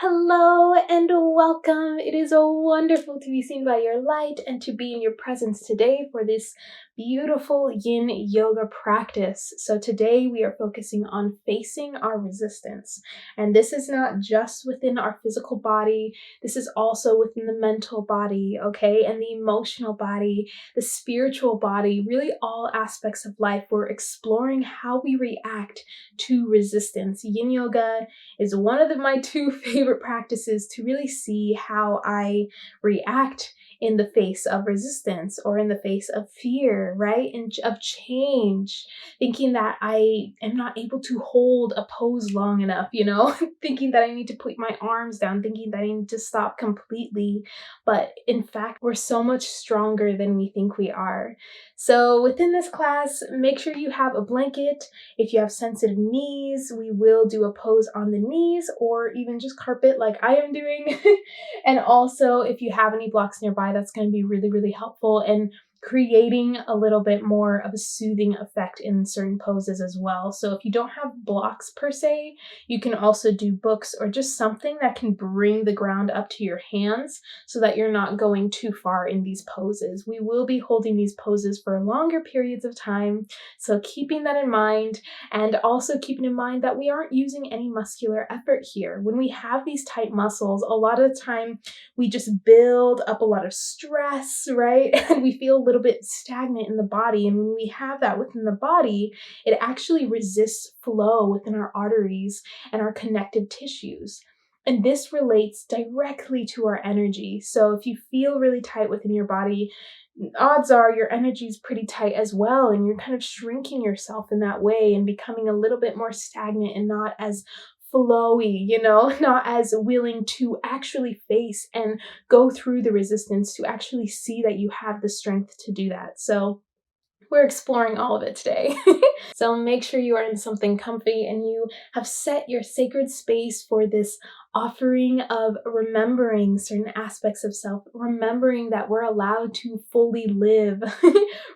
Hello and welcome. It is wonderful to be seen by your light and to be in your presence today for this beautiful yin yoga practice. So today we are focusing on facing our resistance. And this is not just within our physical body, this is also within the mental body, okay? And the emotional body, the spiritual body, really all aspects of life. We're exploring how we react to resistance. Yin yoga is one of my two favorite practices to really see how I react in the face of resistance or in the face of fear, right? And of change, thinking that I am not able to hold a pose long enough, thinking that I need to put my arms down, thinking that I need to stop completely. But in fact, we're so much stronger than we think we are. So within this class, make sure you have a blanket. If you have sensitive knees, we will do a pose on the knees or even just carpet like I am doing. And also, if you have any blocks nearby, that's going to be really, really helpful in creating a little bit more of a soothing effect in certain poses as well. So if you don't have blocks per se, you can also do books or just something that can bring the ground up to your hands so that you're not going too far in these poses. We will be holding these poses for longer periods of time, so keeping that in mind, and also keeping in mind that we aren't using any muscular effort here. When we have these tight muscles, a lot of the time we just build up a lot of stress, right? And we feel a little bit stagnant in the body. And when we have that within the body, it actually resists flow within our arteries and our connective tissues. And this relates directly to our energy. So if you feel really tight within your body, odds are your energy is pretty tight as well, and you're kind of shrinking yourself in that way and becoming a little bit more stagnant and not as flowy, not as willing to actually face and go through the resistance, to actually see that you have the strength to do that. So we're exploring all of it today. So make sure you are in something comfy and you have set your sacred space for this offering of remembering certain aspects of self, remembering that we're allowed to fully live,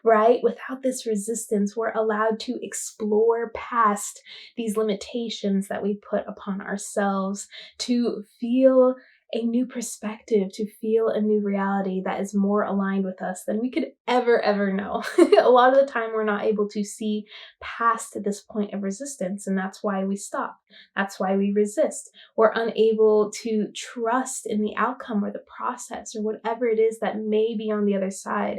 right? Without this resistance, we're allowed to explore past these limitations that we put upon ourselves, to feel a new perspective, to feel a new reality that is more aligned with us than we could ever know. A lot of the time we're not able to see past this point of resistance, and that's why we stop. That's why we resist. We're unable to trust in the outcome or the process or whatever it is that may be on the other side.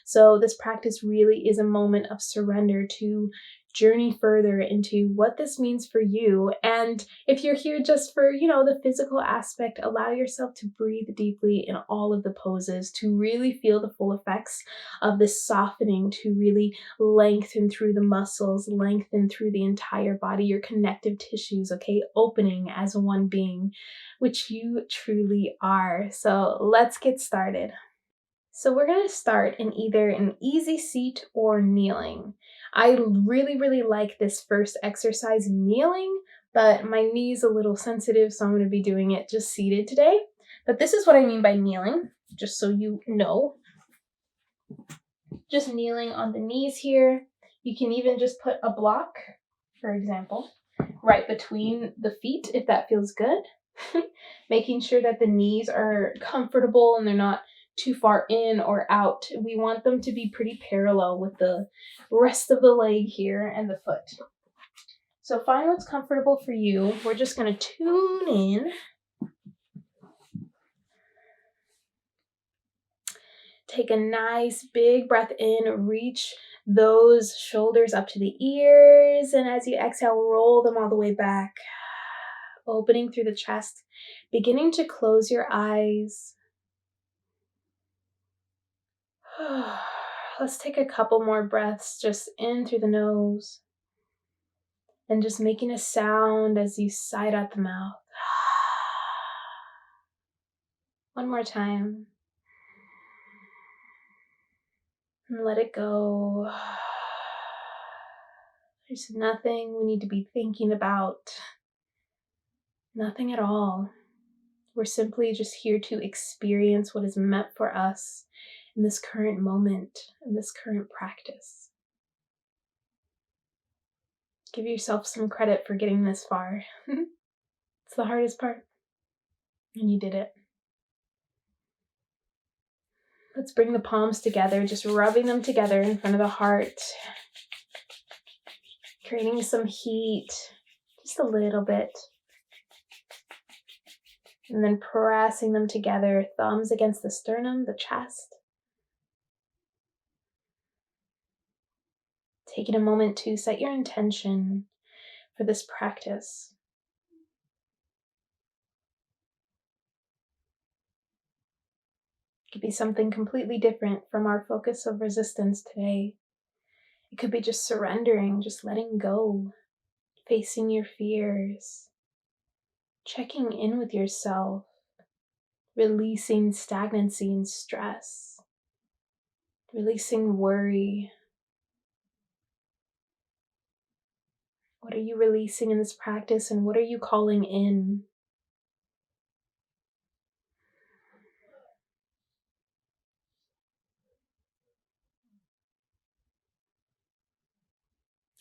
So this practice really is a moment of surrender to journey further into what this means for you. And if you're here just for, the physical aspect, allow yourself to breathe deeply in all of the poses, to really feel the full effects of this softening, to really lengthen through the muscles, lengthen through the entire body, your connective tissues, okay, opening as one being, which you truly are. So let's get started. So we're going to start in either an easy seat or kneeling. I really like this first exercise kneeling, but my knee's a little sensitive, so I'm going to be doing it just seated today. But this is what I mean by kneeling, just so you know. Just kneeling on the knees here. You can even just put a block, for example, right between the feet if that feels good. Making sure that the knees are comfortable and they're not too far in or out. We want them to be pretty parallel with the rest of the leg here and the foot. So find what's comfortable for you. We're just going to tune in. Take a nice big breath in, reach those shoulders up to the ears, and as you exhale, roll them all the way back, opening through the chest, beginning to close your eyes. Let's take a couple more breaths just in through the nose and just making a sound as you sigh out the mouth. One more time. And let it go. There's nothing we need to be thinking about. Nothing at all. We're simply just here to experience what is meant for us in this current moment, in this current practice. Give yourself some credit for getting this far. It's the hardest part. And you did it. Let's bring the palms together, just rubbing them together in front of the heart, creating some heat, just a little bit. And then pressing them together, thumbs against the sternum, the chest. Taking a moment to set your intention for this practice. It could be something completely different from our focus of resistance today. It could be just surrendering, just letting go, facing your fears, checking in with yourself, releasing stagnancy and stress, releasing worry. What are you releasing in this practice, and what are you calling in?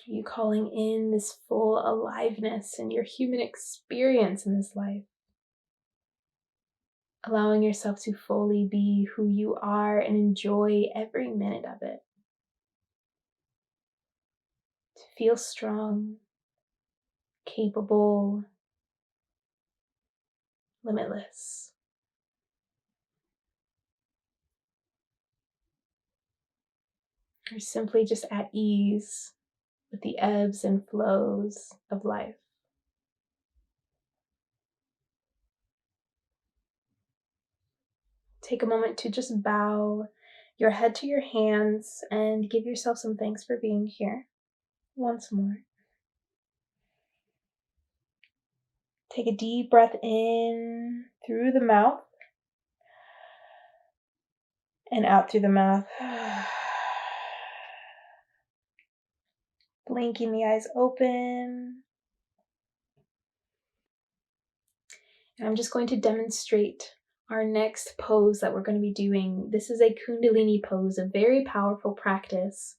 Are you calling in this full aliveness and your human experience in this life? Allowing yourself to fully be who you are and enjoy every minute of it. To feel strong, capable, limitless. Or simply just at ease with the ebbs and flows of life. Take a moment to just bow your head to your hands and give yourself some thanks for being here. Once more. Take a deep breath in through the mouth and out through the mouth. Blinking the eyes open. And I'm just going to demonstrate our next pose that we're going to be doing. This is a Kundalini pose, a very powerful practice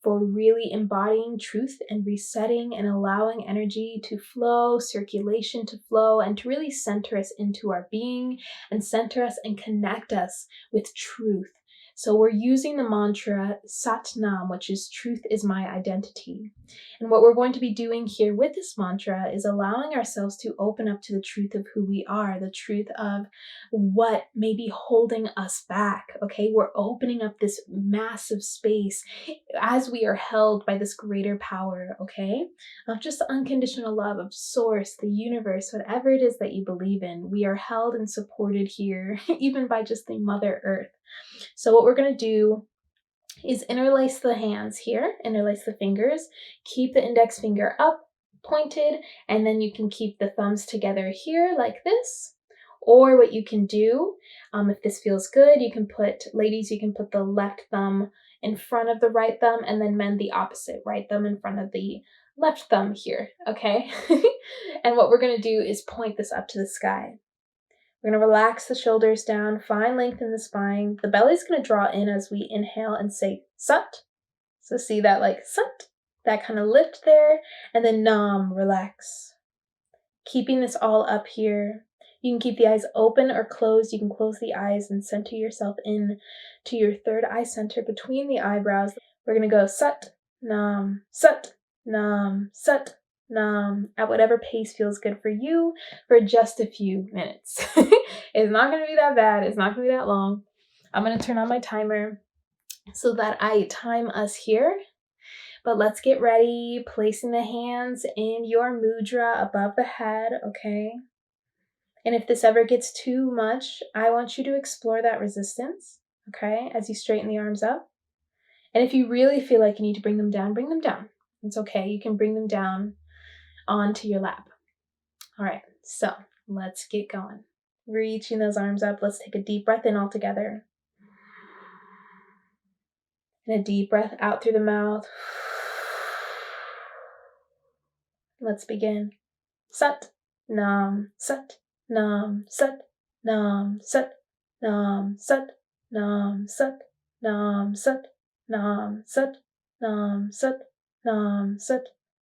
for really embodying truth and resetting and allowing energy to flow, circulation to flow, and to really center us into our being and center us and connect us with truth. So we're using the mantra Sat Nam, which is truth is my identity. And what we're going to be doing here with this mantra is allowing ourselves to open up to the truth of who we are, the truth of what may be holding us back, okay? We're opening up this massive space as we are held by this greater power, okay? Of just the unconditional love of source, the universe, whatever it is that you believe in. We are held and supported here, even by just the Mother Earth. So what we're going to do is interlace the hands here, interlace the fingers, keep the index finger up, pointed, and then you can keep the thumbs together here like this. Or what you can do, if this feels good, you can put, ladies, you can put the left thumb in front of the right thumb, and then men the opposite, right thumb in front of the left thumb here, okay? And what we're gonna do is point this up to the sky. We're going to relax the shoulders down, find length in the spine. The belly's going to draw in as we inhale and say Sat. So see that like Sat, that kind of lift there, and then Nam, relax. Keeping this all up here. You can keep the eyes open or closed. You can close the eyes and center yourself in to your third eye center between the eyebrows. We're going to go Sat, Nam, Sat, Nam, Sat, Nam, at whatever pace feels good for you for just a few minutes. It's not going to be that bad. It's not going to be that long. I'm going to turn on my timer so that I time us here. But let's get ready, placing the hands in your mudra above the head, okay? And if this ever gets too much, I want you to explore that resistance, okay, as you straighten the arms up. And if you really feel like you need to bring them down, bring them down. It's okay. You can bring them down onto your lap. All right, so let's get going. Reaching those arms up. Let's take a deep breath in all together. And a deep breath out through the mouth. Let's begin. Sat, Nam, Sat, Nam, Sat, Nam, Sat, Nam, Sat, Nam, Sat, Nam, Sat, Nam, Sat, Nam, Sat, Nam, Sat,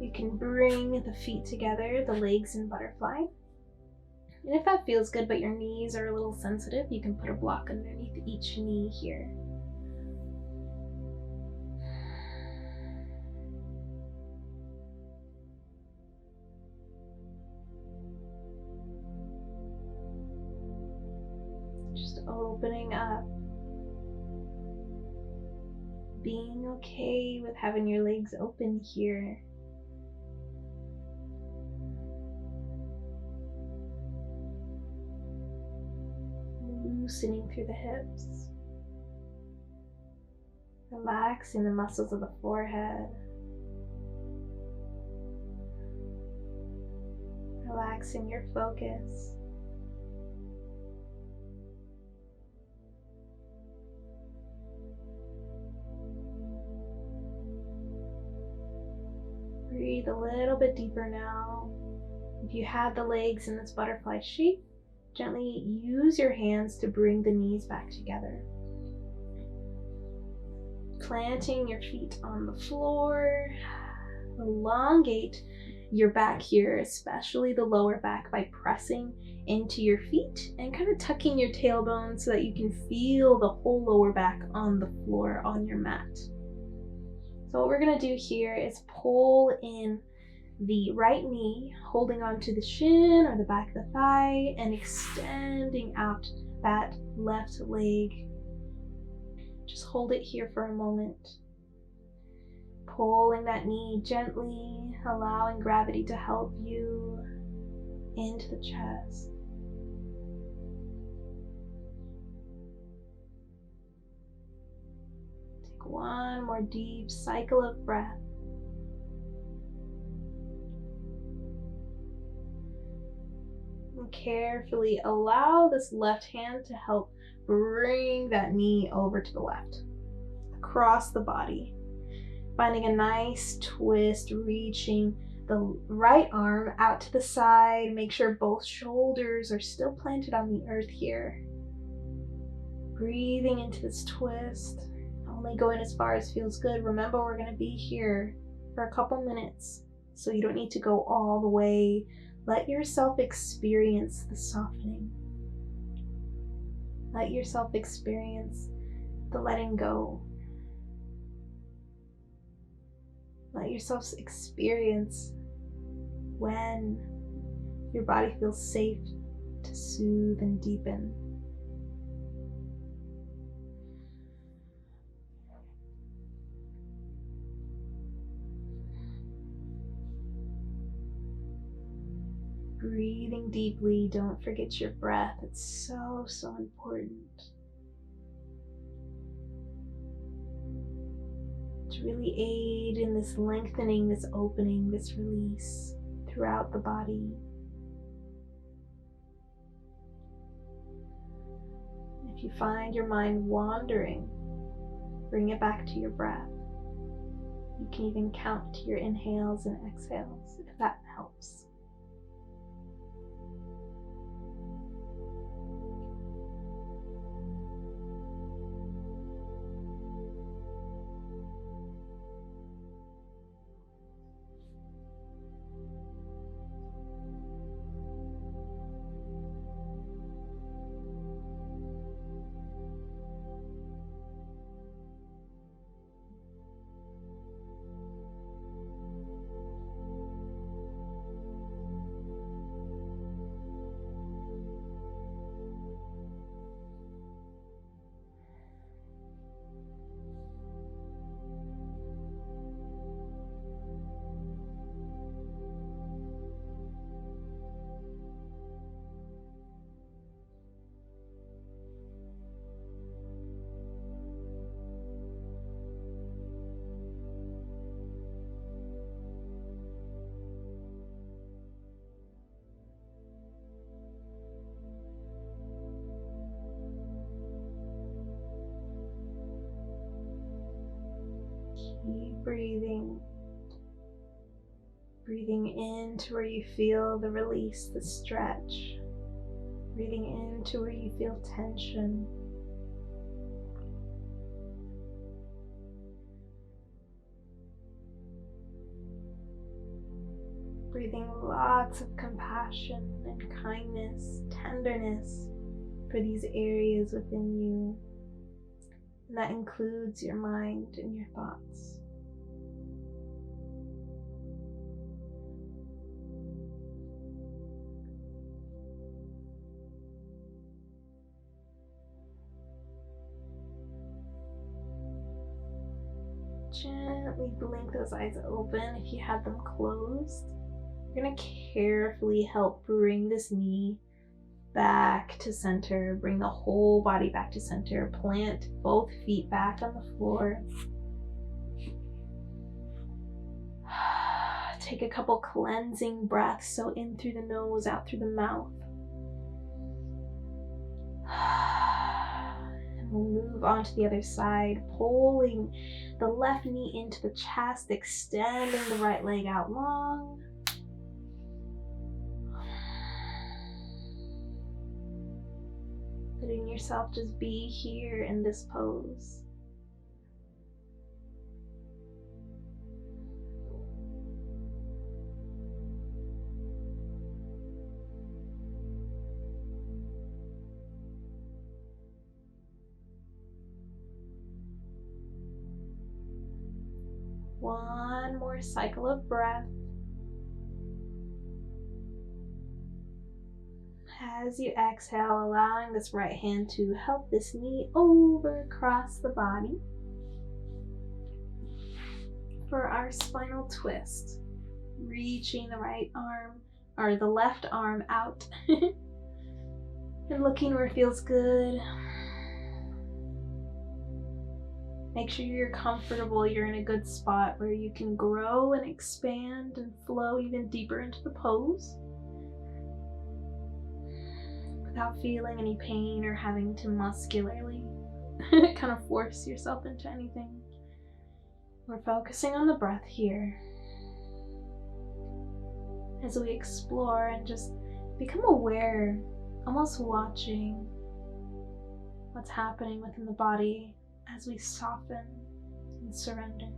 You can bring the feet together, the legs in butterfly. And if that feels good, but your knees are a little sensitive, you can put a block underneath each knee here. Just opening up. Being okay with having your legs open here. Loosening through the hips. Relaxing the muscles of the forehead. Relaxing your focus. Breathe a little bit deeper now. If you had the legs in this butterfly shape, gently use your hands to bring the knees back together. Planting your feet on the floor. Elongate your back here, especially the lower back, by pressing into your feet and kind of tucking your tailbone so that you can feel the whole lower back on the floor on your mat. So what we're going to do here is pull in the right knee, holding onto the shin or the back of the thigh, and extending out that left leg. Just hold it here for a moment. Pulling that knee gently, allowing gravity to help you into the chest. Take one more deep cycle of breath. And carefully allow this left hand to help bring that knee over to the left, across the body. Finding a nice twist, reaching the right arm out to the side. Make sure both shoulders are still planted on the earth here. Breathing into this twist. Only going as far as feels good. Remember, we're going to be here for a couple minutes, so you don't need to go all the way. Let yourself experience the softening. Let yourself experience the letting go. Let yourself experience when your body feels safe to soothe and deepen. Breathing deeply, don't forget your breath. It's so important. To really aid in this lengthening, this opening, this release throughout the body. If you find your mind wandering, bring it back to your breath. You can even count your inhales and exhales if that helps. Keep breathing. Breathing into where you feel the release, the stretch. Breathing into where you feel tension. Breathing lots of compassion and kindness, tenderness for these areas within you. And that includes your mind and your thoughts. Gently blink those eyes open if you had them closed. You're going to carefully help bring this knee back to center. Bring the whole body back to center. Plant both feet back on the floor. Take a couple cleansing breaths. So in through the nose, out through the mouth. And we'll move on to the other side, pulling the left knee into the chest, extending the right leg out long. Letting yourself just be here in this pose. One more cycle of breath. As you exhale, allowing this right hand to help this knee over across the body for our spinal twist. Reaching the right arm or the left arm out and looking where it feels good. Make sure you're comfortable, you're in a good spot where you can grow and expand and flow even deeper into the pose without feeling any pain or having to muscularly kind of force yourself into anything. We're focusing on the breath here as we explore and just become aware, almost watching what's happening within the body as we soften and surrender.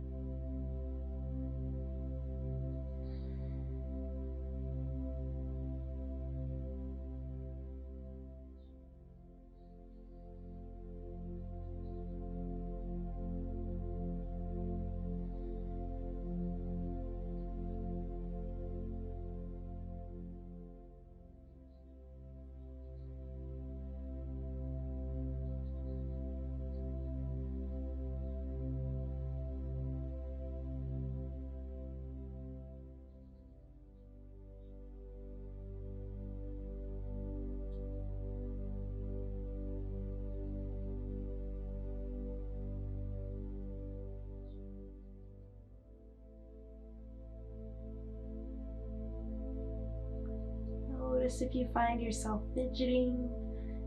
Notice if you find yourself fidgeting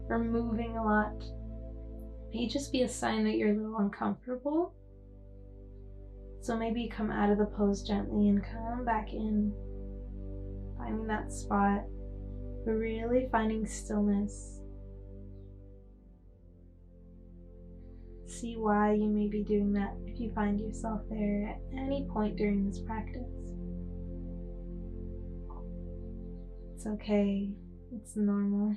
or moving a lot. It may just be a sign that you're a little uncomfortable. So maybe come out of the pose gently and come back in, finding that spot, but really finding stillness. See why you may be doing that if you find yourself there at any point during this practice. It's okay, it's normal.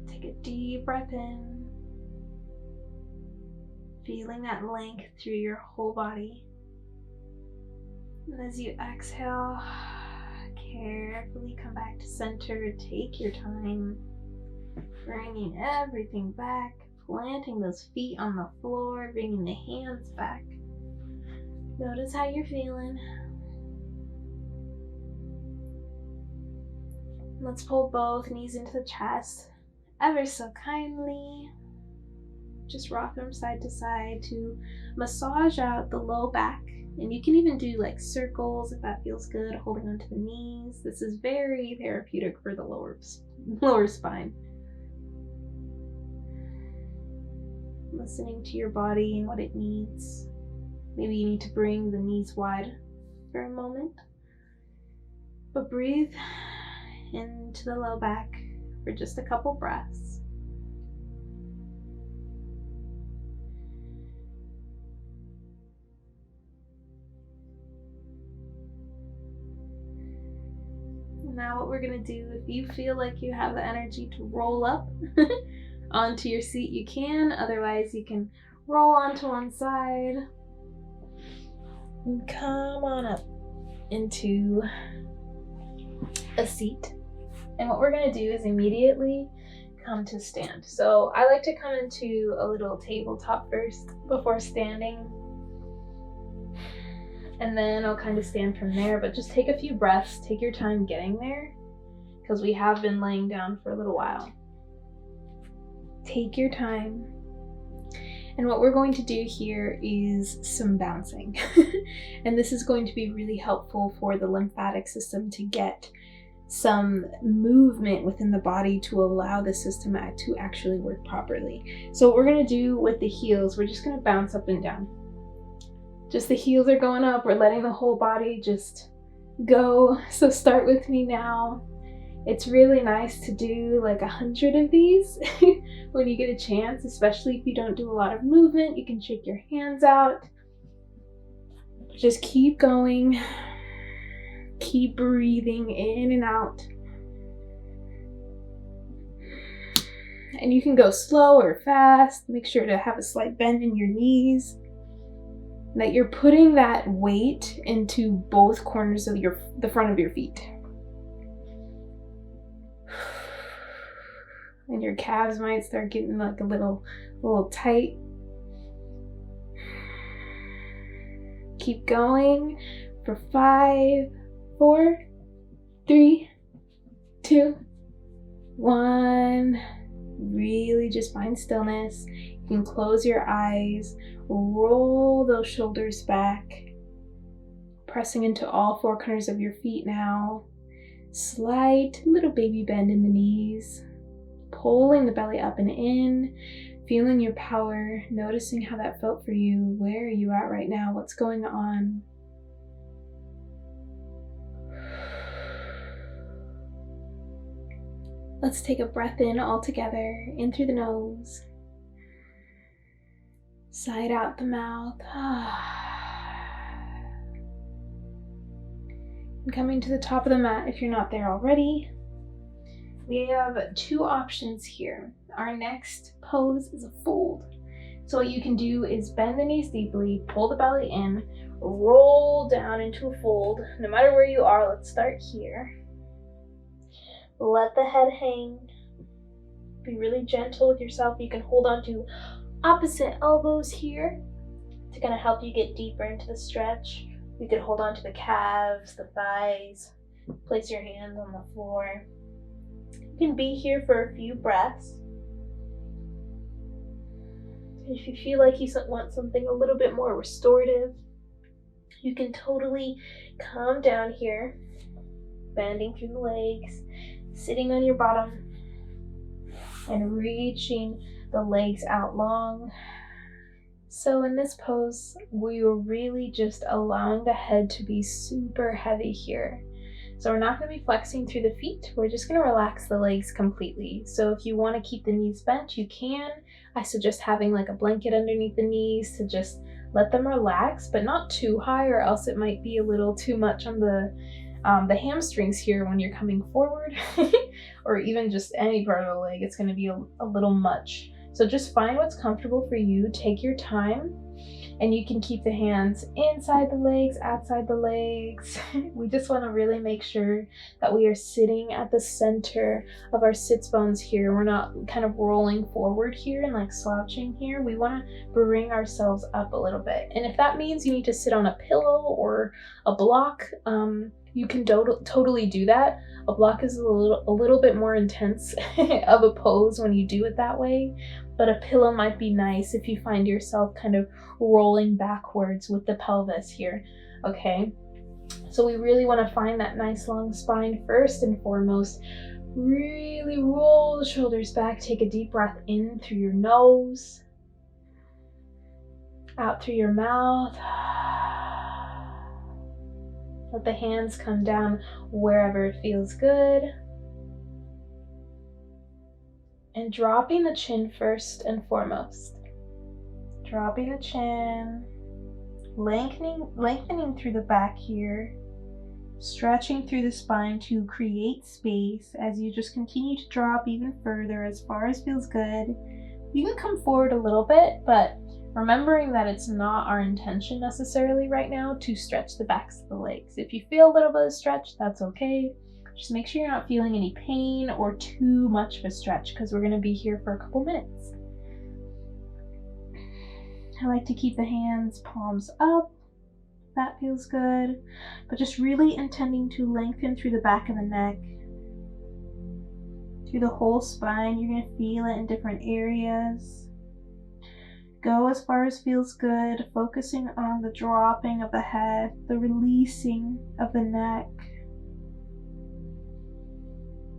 Take a deep breath in, feeling that length through your whole body. And as you exhale, carefully come back to center. Take your time, bringing everything back, planting those feet on the floor, bringing the hands back. Notice how you're feeling. Let's pull both knees into the chest. Ever so kindly, just rock them side to side to massage out the low back And you can even do like circles if that feels good, holding onto the knees. This is very therapeutic for the lower spine. Listening to your body and what it needs. Maybe you need to bring the knees wide for a moment. But breathe into the low back for just a couple breaths. Now what we're going to do, if you feel like you have the energy to roll up onto your seat, you can. Otherwise, you can roll onto one side and come on up into a seat. And what we're going to do is immediately come to stand. So I like to come into a little tabletop first before standing. And then I'll kind of stand from there, but just take a few breaths, take your time getting there, because we have been laying down for a little while. Take your time. And what we're going to do here is some bouncing. And this is going to be really helpful for the lymphatic system to get some movement within the body to allow the system to actually work properly. So what we're going to do with the heels, we're just going to bounce up and down. Just the heels are going up. We're letting the whole body just go. So start with me now. It's really nice to do like 100 of these when you get a chance, especially if you don't do a lot of movement. You can shake your hands out. Just keep going. Keep breathing in and out. And you can go slow or fast. Make sure to have a slight bend in your knees. That you're putting that weight into both corners of the front of your feet. And your calves might start getting like a little tight. Keep going for 5, 4, 3, 2, 1. Really just find stillness. You can close your eyes, roll those shoulders back, pressing into all 4 corners of your feet now. Slight little baby bend in the knees, pulling the belly up and in, feeling your power, noticing how that felt for you. Where are you at right now? What's going on? Let's take a breath in all together, in through the nose, side out the mouth. And coming to the top of the mat, if you're not there already, we have 2 options here. Our next pose is a fold. So what you can do is bend the knees deeply, pull the belly in, roll down into a fold. No matter where you are, let's start here. Let the head hang. Be really gentle with yourself. You can hold on to opposite elbows here to kind of help you get deeper into the stretch. You can hold on to the calves, the thighs. Place your hands on the floor. You can be here for a few breaths. If you feel like you want something a little bit more restorative, you can totally calm down here, bending through the legs, sitting on your bottom, and reaching the legs out long. So in this pose, we are really just allowing the head to be super heavy here. So we're not going to be flexing through the feet. We're just going to relax the legs completely. So if you want to keep the knees bent, you can. I suggest having like a blanket underneath the knees to just let them relax, but not too high, or else it might be a little too much on the hamstrings here when you're coming forward, or even just any part of the leg. It's going to be a little much. So just find what's comfortable for you. Take your time, and you can keep the hands inside the legs, outside the legs. We just want to really make sure that we are sitting at the center of our sits bones here. We're not kind of rolling forward here and like slouching here. We want to bring ourselves up a little bit. And if that means you need to sit on a pillow or a block, you can totally do that. A block is a little bit more intense of a pose when you do it that way, but a pillow might be nice if you find yourself kind of rolling backwards with the pelvis here, okay? So we really want to find that nice long spine first and foremost. Really roll the shoulders back. Take a deep breath in through your nose, out through your mouth. Let the hands come down wherever it feels good. And dropping the chin first and foremost. Dropping the chin, lengthening through the back here, stretching through the spine to create space as you just continue to drop even further as far as feels good. You can come forward a little bit, but remembering that it's not our intention necessarily right now to stretch the backs of the legs. If you feel a little bit of stretch, that's okay. Just make sure you're not feeling any pain or too much of a stretch, because we're going to be here for a couple minutes. I like to keep the hands palms up. That feels good. But just really intending to lengthen through the back of the neck, through the whole spine. You're going to feel it in different areas. Go as far as feels good, focusing on the dropping of the head, the releasing of the neck.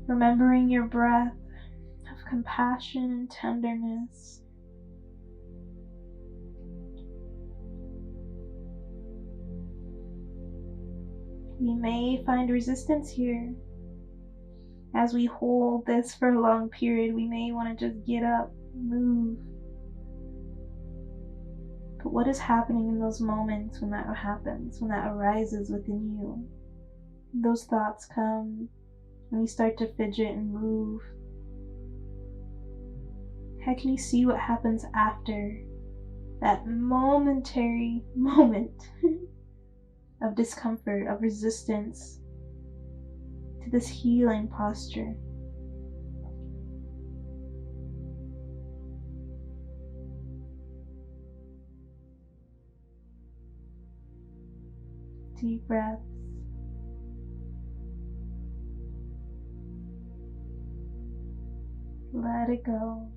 Remembering your breath of compassion and tenderness. We may find resistance here. As we hold this for a long period, we may want to just get up, move. But what is happening in those moments when that happens, when that arises within you? Those thoughts come, when you start to fidget and move. How can you see what happens after that momentary moment of discomfort, of resistance to this healing posture? Deep breaths. Let it go.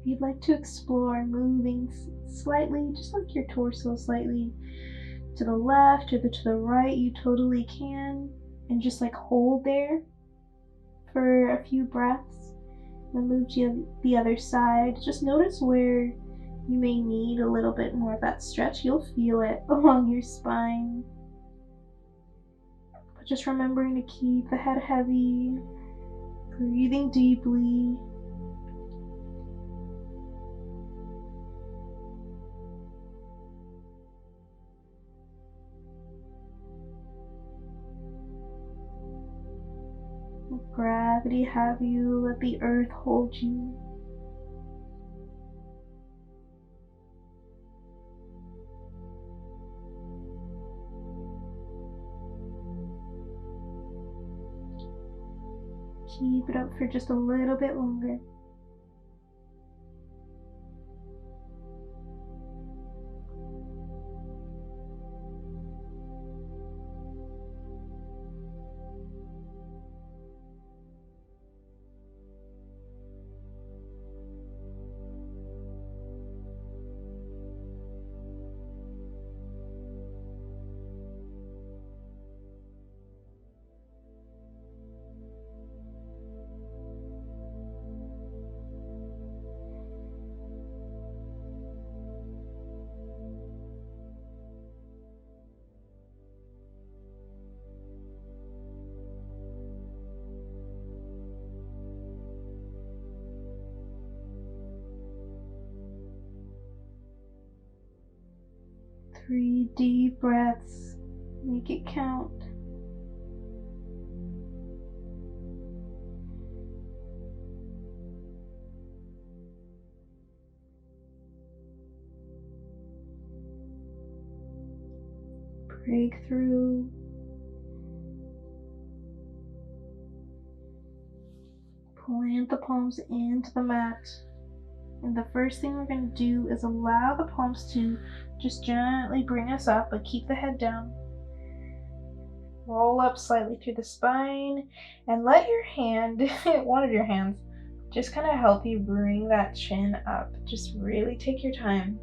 If you'd like to explore moving slightly, just like your torso slightly to the left or to the right, you totally can. And just like hold there for a few breaths. Then move to the other side. Just notice where you may need a little bit more of that stretch. You'll feel it along your spine. But just remembering to keep the head heavy, breathing deeply. Let gravity have you, let the earth hold you. Keep it up for just a little bit longer. Three deep breaths. Make it count. break through. Plant the palms into the mat. And the first thing we're going to do is allow the palms to just gently bring us up, but keep the head down. Roll up slightly through the spine and let your hand, one of your hands, just kind of help you bring that chin up. Just really take your time.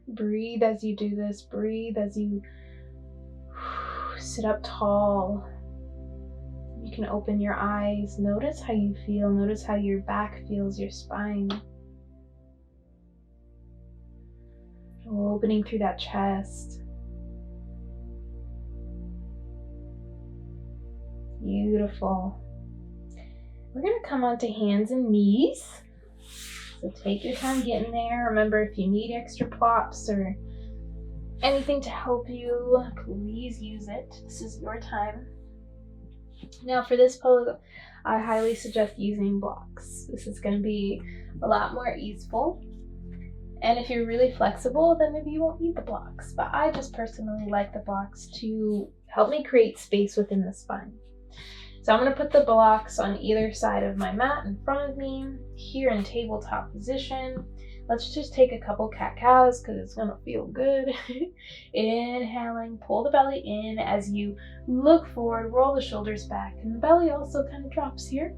Breathe as you do this. Breathe as you sit up tall. You can open your eyes. Notice how you feel. Notice how your back feels, your spine. Opening through that chest. Beautiful. We're going to come onto hands and knees. So take your time getting there. Remember, if you need extra props or anything to help you, please use it. This is your time. Now for this pose, I highly suggest using blocks. This is going to be a lot more easeful. And if you're really flexible, then maybe you won't need the blocks. But I just personally like the blocks to help me create space within the spine. So I'm going to put the blocks on either side of my mat in front of me, here in tabletop position. Let's just take a couple cat-cows because it's going to feel good. Inhaling, pull the belly in as you look forward, roll the shoulders back, and the belly also kind of drops here.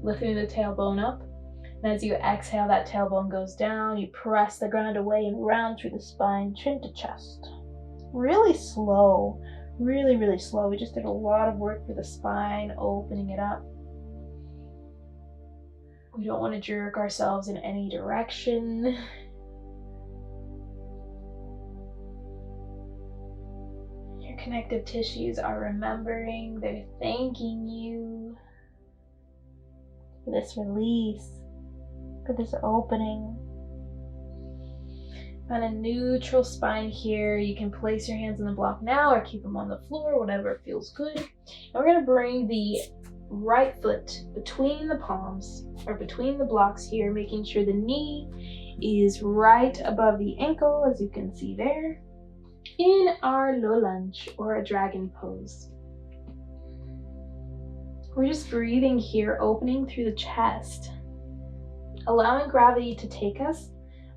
Lifting the tailbone up. And as you exhale, that tailbone goes down. You press the ground away and round through the spine, chin to chest. Really slow. Really, really slow. We just did a lot of work for the spine, opening it up. We don't want to jerk ourselves in any direction. Your connective tissues are remembering, they're thanking you for this release, for this opening. On a neutral spine here, you can place your hands on the block now or keep them on the floor, whatever feels good. And we're going to bring the right foot between the palms or between the blocks here, making sure the knee is right above the ankle, as you can see there, in our low lunge or a dragon pose. We're just breathing here, opening through the chest, allowing gravity to take us,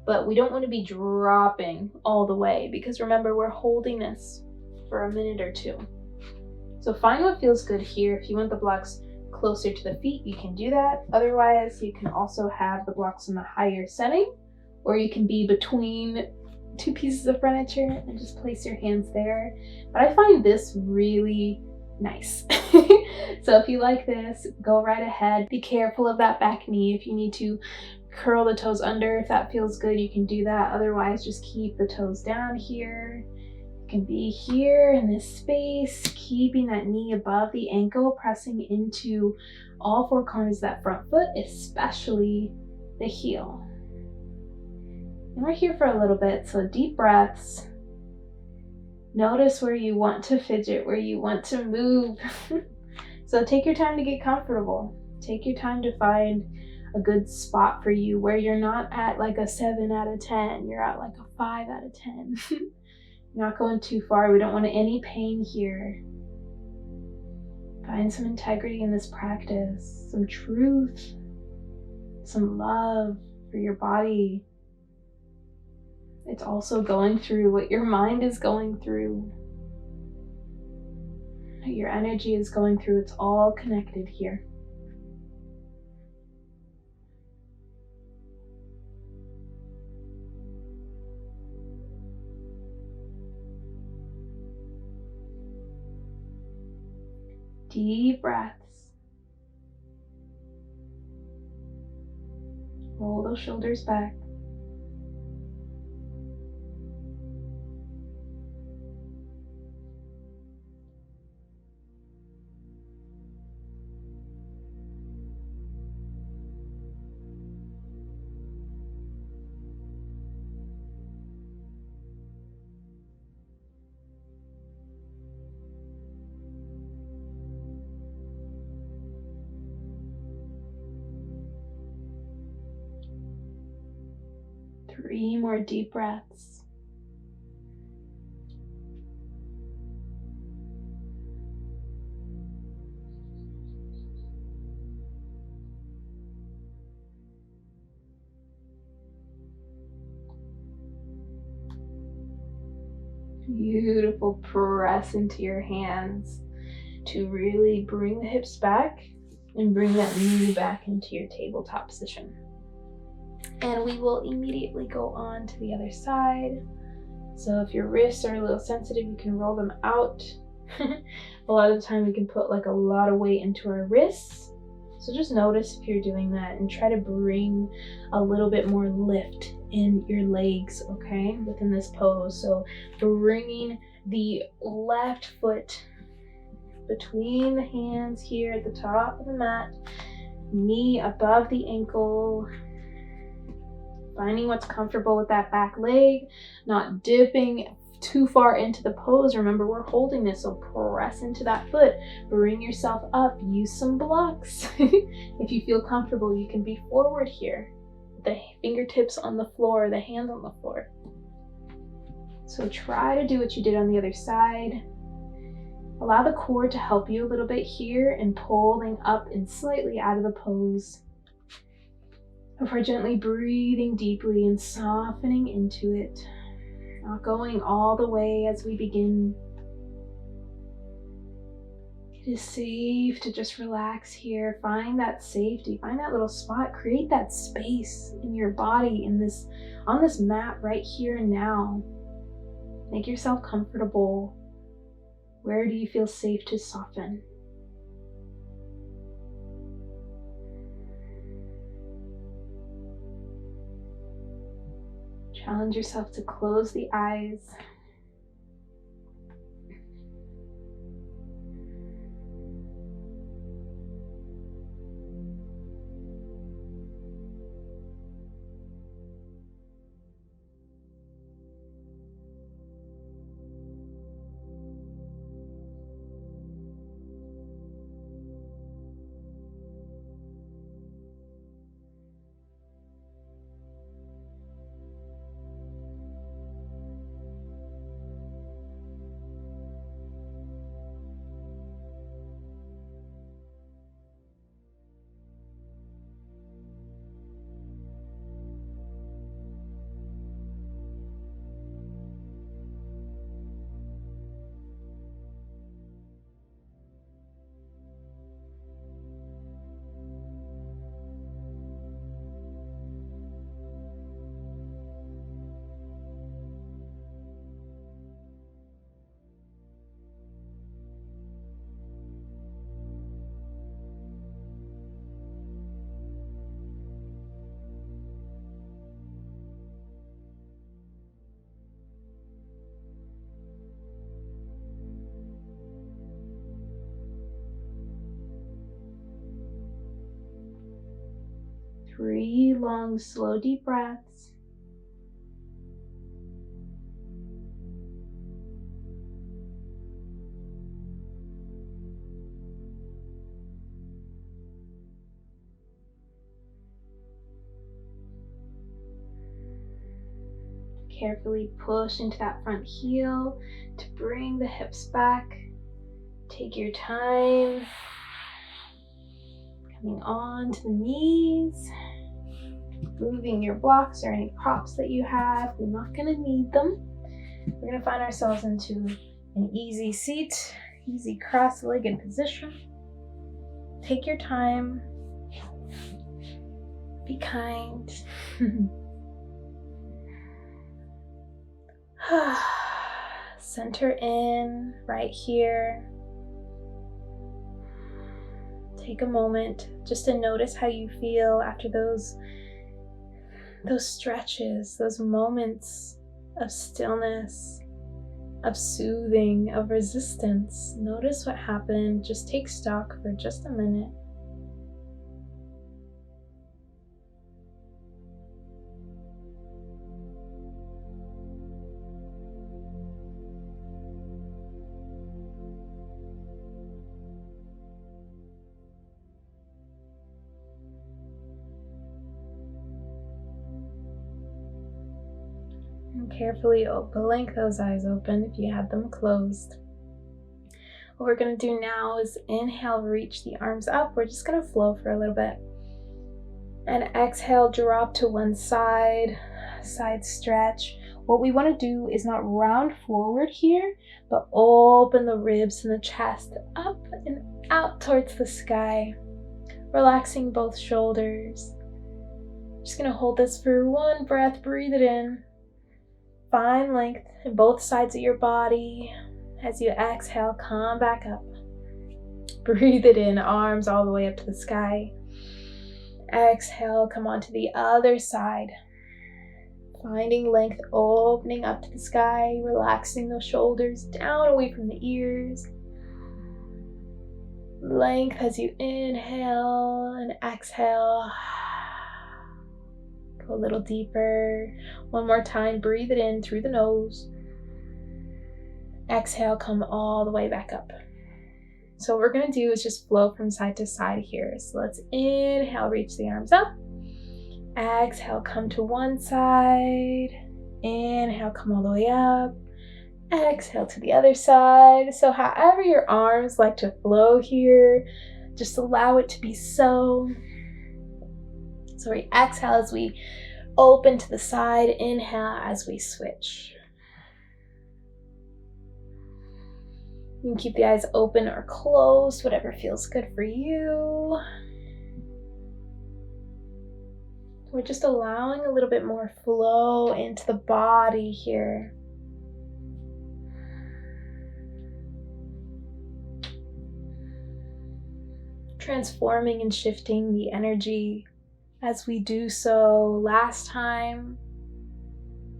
but we don't want to be dropping all the way because remember, we're holding this for a minute or two. So find what feels good here. If you want the blocks closer to the feet, you can do that. Otherwise, you can also have the blocks in the higher setting, or you can be between two pieces of furniture and just place your hands there. But I find this really nice. So if you like this, go right ahead. Be careful of that back knee. If you need to curl the toes under, if that feels good, you can do that. Otherwise, just keep the toes down here. You can be here in this space, keeping that knee above the ankle, pressing into all four corners of that front foot, especially the heel. And we're here for a little bit, so deep breaths. Notice where you want to fidget, where you want to move. So take your time to get comfortable. Take your time to find a good spot for you where you're not at like a 7 out of 10, you're at like a 5 out of 10. You're not going too far. We don't want any pain here. Find some integrity in this practice, some truth, some love for your body. It's also going through what your mind is going through, what your energy is going through. It's all connected here. Deep breaths. Roll those shoulders back. 3 more deep breaths. Beautiful. Press into your hands to really bring the hips back and bring that knee back into your tabletop position. And we will immediately go on to the other side. So if your wrists are a little sensitive, you can roll them out. A lot of the time we can put like a lot of weight into our wrists. So just notice if you're doing that and try to bring a little bit more lift in your legs, okay, within this pose. So bringing the left foot between the hands here at the top of the mat, knee above the ankle, finding what's comfortable with that back leg, not dipping too far into the pose. Remember, we're holding this, so press into that foot, bring yourself up, use some blocks. If you feel comfortable, you can be forward here, the fingertips on the floor, the hands on the floor. So try to do what you did on the other side. Allow the core to help you a little bit here and pulling up and slightly out of the pose. Before gently breathing deeply and softening into it. Not going all the way as we begin. It is safe to just relax here. Find that safety, find that little spot, create that space in your body on this mat right here and now. Make yourself comfortable. Where do you feel safe to soften? Challenge yourself to close the eyes. Three long, slow, deep breaths. Carefully push into that front heel to bring the hips back. Take your time. Coming on to the knees. Moving your blocks or any props that you have. We're not going to need them. We're going to find ourselves into an easy seat, easy cross-legged position. Take your time. Be kind. Center in right here. Take a moment just to notice how you feel after those stretches, those moments of stillness, of soothing, of resistance. Notice what happened. Just take stock for just a minute. And carefully blink those eyes open if you had them closed. What we're going to do now is inhale, reach the arms up. We're just going to flow for a little bit. And exhale, drop to one side, side stretch. What we want to do is not round forward here, but open the ribs and the chest up and out towards the sky, relaxing both shoulders. Just going to hold this for one breath. Breathe it in. Find length in both sides of your body. As you exhale, come back up. Breathe it in, arms all the way up to the sky. Exhale, come on to the other side. Finding length, opening up to the sky, relaxing those shoulders down away from the ears. Length as you inhale and exhale. Go a little deeper. One more time, breathe it in through the nose. Exhale, come all the way back up. So what we're going to do is just flow from side to side here. So let's inhale, reach the arms up. Exhale, come to one side. Inhale, come all the way up. Exhale to the other side. So however your arms like to flow here, just allow it to be so. So we exhale as we open to the side. Inhale as we switch. You can keep the eyes open or closed, whatever feels good for you. We're just allowing a little bit more flow into the body here. Transforming and shifting the energy as we do so. Last time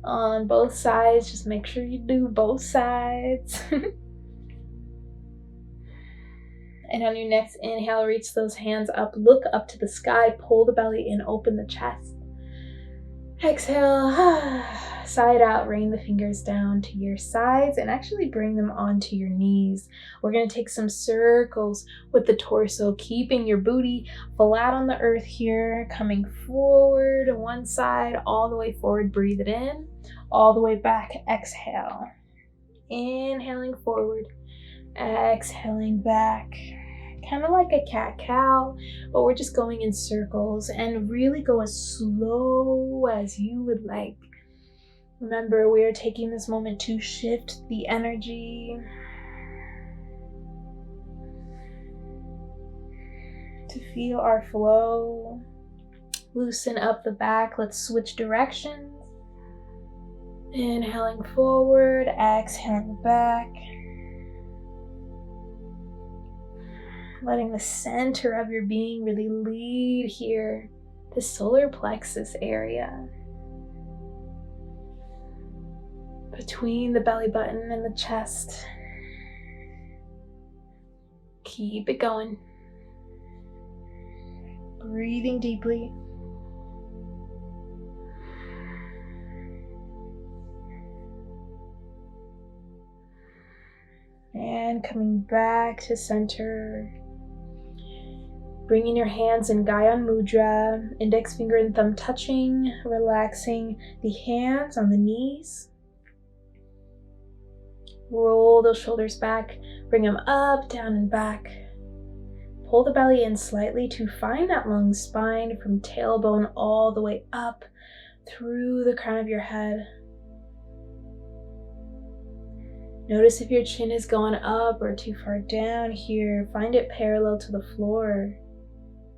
on both sides, just make sure you do both sides. And on your next inhale, reach those hands up, look up to the sky, pull the belly in, open the chest. Exhale, side out, rain the fingers down to your sides and actually bring them onto your knees. We're going to take some circles with the torso, keeping your booty flat on the earth here, coming forward one side, all the way forward, breathe it in, all the way back, exhale. Inhaling forward. Exhaling back, kind of like a cat-cow, but we're just going in circles and really go as slow as you would like. Remember, we are taking this moment to shift the energy, to feel our flow, loosen up the back. Let's switch directions. Inhaling forward, exhaling back. Letting the center of your being really lead here, the solar plexus area. Between the belly button and the chest. Keep it going. Breathing deeply. And coming back to center. Bringing your hands in Gyan Mudra, index finger and thumb touching, relaxing the hands on the knees. Roll those shoulders back, bring them up, down and back. Pull the belly in slightly to find that long spine from tailbone all the way up through the crown of your head. Notice if your chin is gone up or too far down here. Find it parallel to the floor.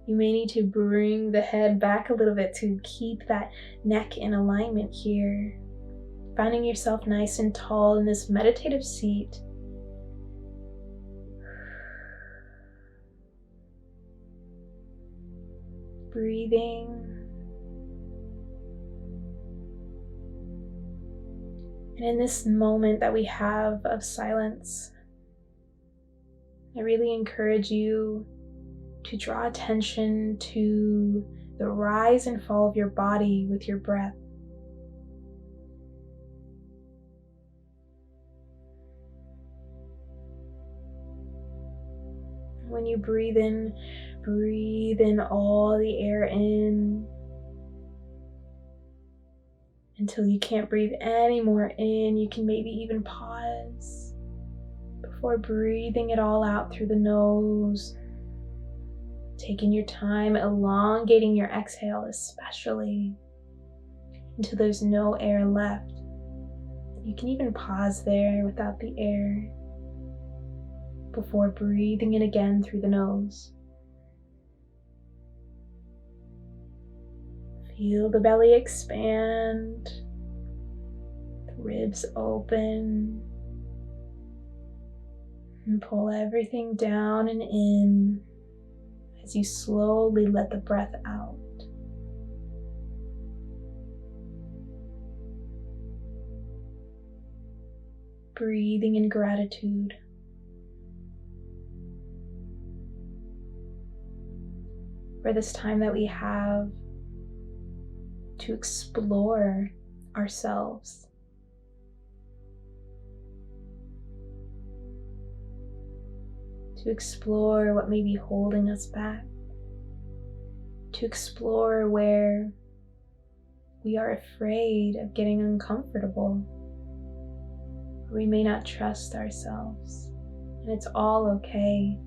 You may need to bring the head back a little bit to keep that neck in alignment here. Finding yourself nice and tall in this meditative seat. Breathing. And in this moment that we have of silence, I really encourage you to draw attention to the rise and fall of your body with your breath. When you breathe in all the air in. And Until you can't breathe any more in, you can maybe even pause before breathing it all out through the nose. Taking your time, elongating your exhale, especially until there's no air left. You can even pause there without the air before breathing in again through the nose. Feel the belly expand, the ribs open, and pull everything down and in as you slowly let the breath out. Breathing in gratitude. For this time that we have to explore ourselves. To explore what may be holding us back. To explore where we are afraid of getting uncomfortable. We may not trust ourselves, and it's all okay.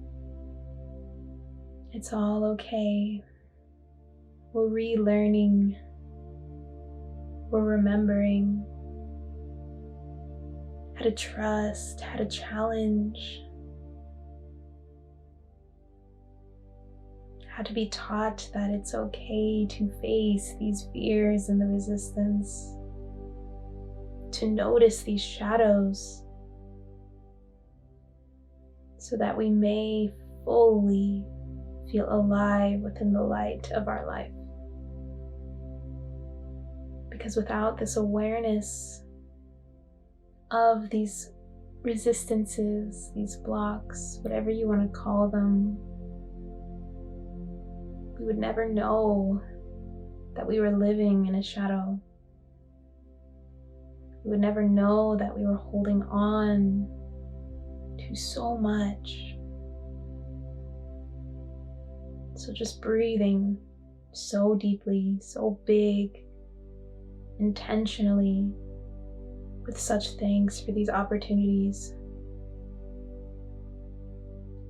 It's all okay. We're relearning. We're remembering how to trust, how to challenge, how to be taught that it's okay to face these fears and the resistance, to notice these shadows so that we may fully feel alive within the light of our life. Because without this awareness of these resistances, these blocks, whatever you want to call them, we would never know that we were living in a shadow. We would never know that we were holding on to so much. So just breathing so deeply, so big, intentionally, with such thanks for these opportunities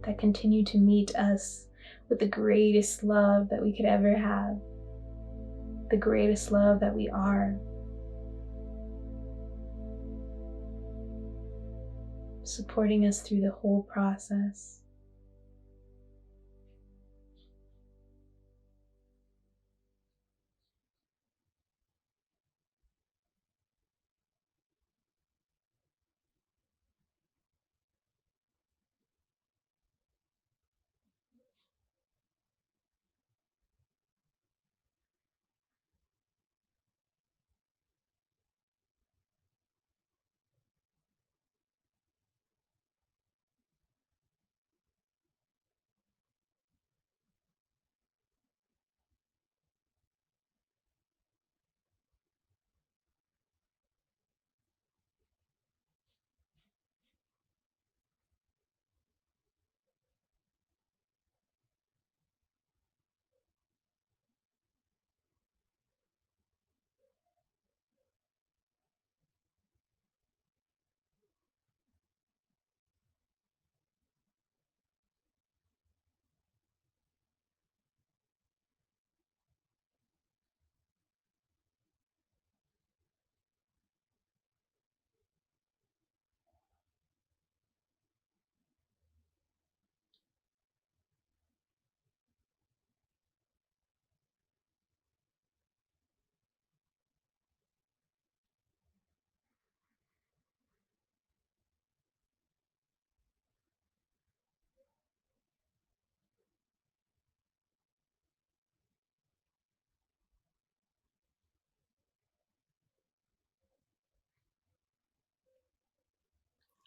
that continue to meet us with the greatest love that we could ever have, the greatest love that we are. Supporting us through the whole process.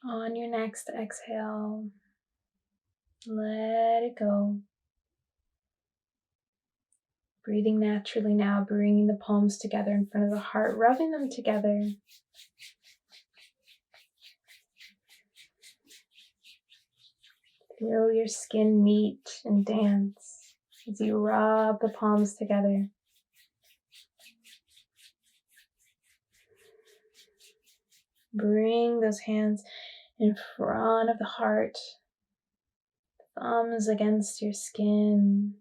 On your next exhale, let it go. Breathing naturally now, bringing the palms together in front of the heart, rubbing them together. Feel your skin meet and dance as you rub the palms together. Bring those hands in front of the heart, thumbs against your skin.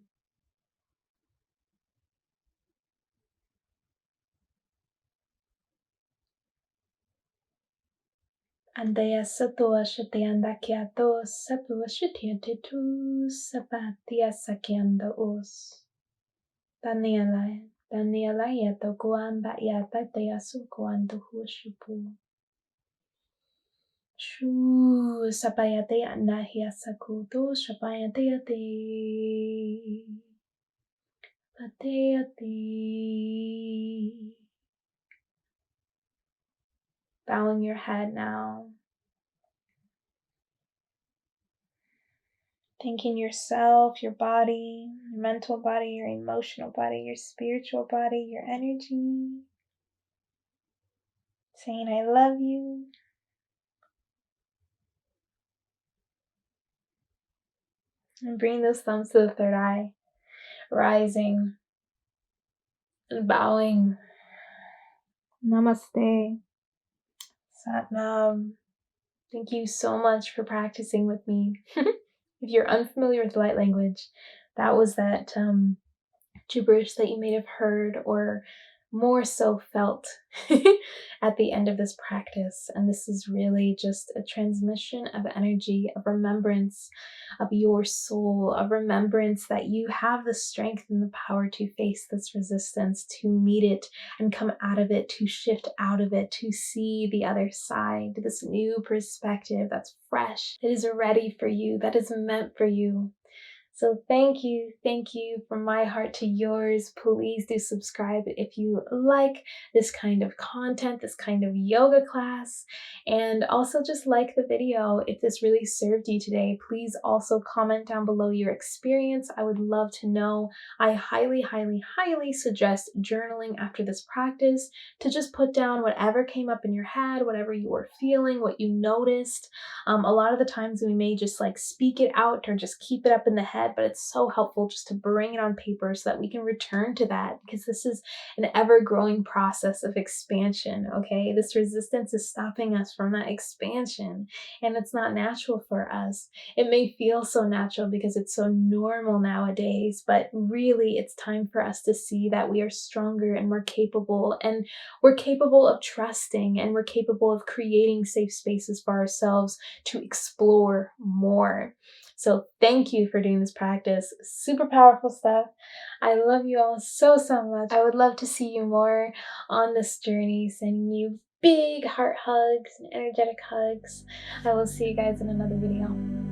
Andaya sato ashatianda kiato sapu ashatiante tu sapatia sakianda os. Daniela yato kuamba yata teyasu kuando hushupu. Shu sapayate anahia sakuto shapayate ate. Pateate. Bowing your head now. Thanking yourself, your body, your mental body, your emotional body, your spiritual body, your energy. Saying, I love you. And bring those thumbs to the third eye. Rising and bowing. Namaste. Satnam. Thank you so much for practicing with me. If you're unfamiliar with light language, that was that gibberish that you may have heard or more so felt at the end of this practice. And this is really just a transmission of energy, of remembrance of your soul, of remembrance that you have the strength and the power to face this resistance, to meet it and come out of it, to shift out of it, to see the other side, this new perspective that's fresh, that is ready for you, that is meant for you. So thank you from my heart to yours. Please do subscribe if you like this kind of content, this kind of yoga class, and also just like the video if this really served you today. Please also comment down below your experience. I would love to know. I highly, highly, highly suggest journaling after this practice to just put down whatever came up in your head, whatever you were feeling, what you noticed. A lot of the times we may just like speak it out or just keep it up in the head, but it's so helpful just to bring it on paper so that we can return to that, because this is an ever-growing process of expansion, okay? This resistance is stopping us from that expansion, and it's not natural for us. It may feel so natural because it's so normal nowadays, but really it's time for us to see that we are stronger and we're capable of trusting, and we're capable of creating safe spaces for ourselves to explore more. So thank you for doing this practice. Super powerful stuff. I love you all so, so much. I would love to see you more on this journey, sending you big heart hugs and energetic hugs. I will see you guys in another video.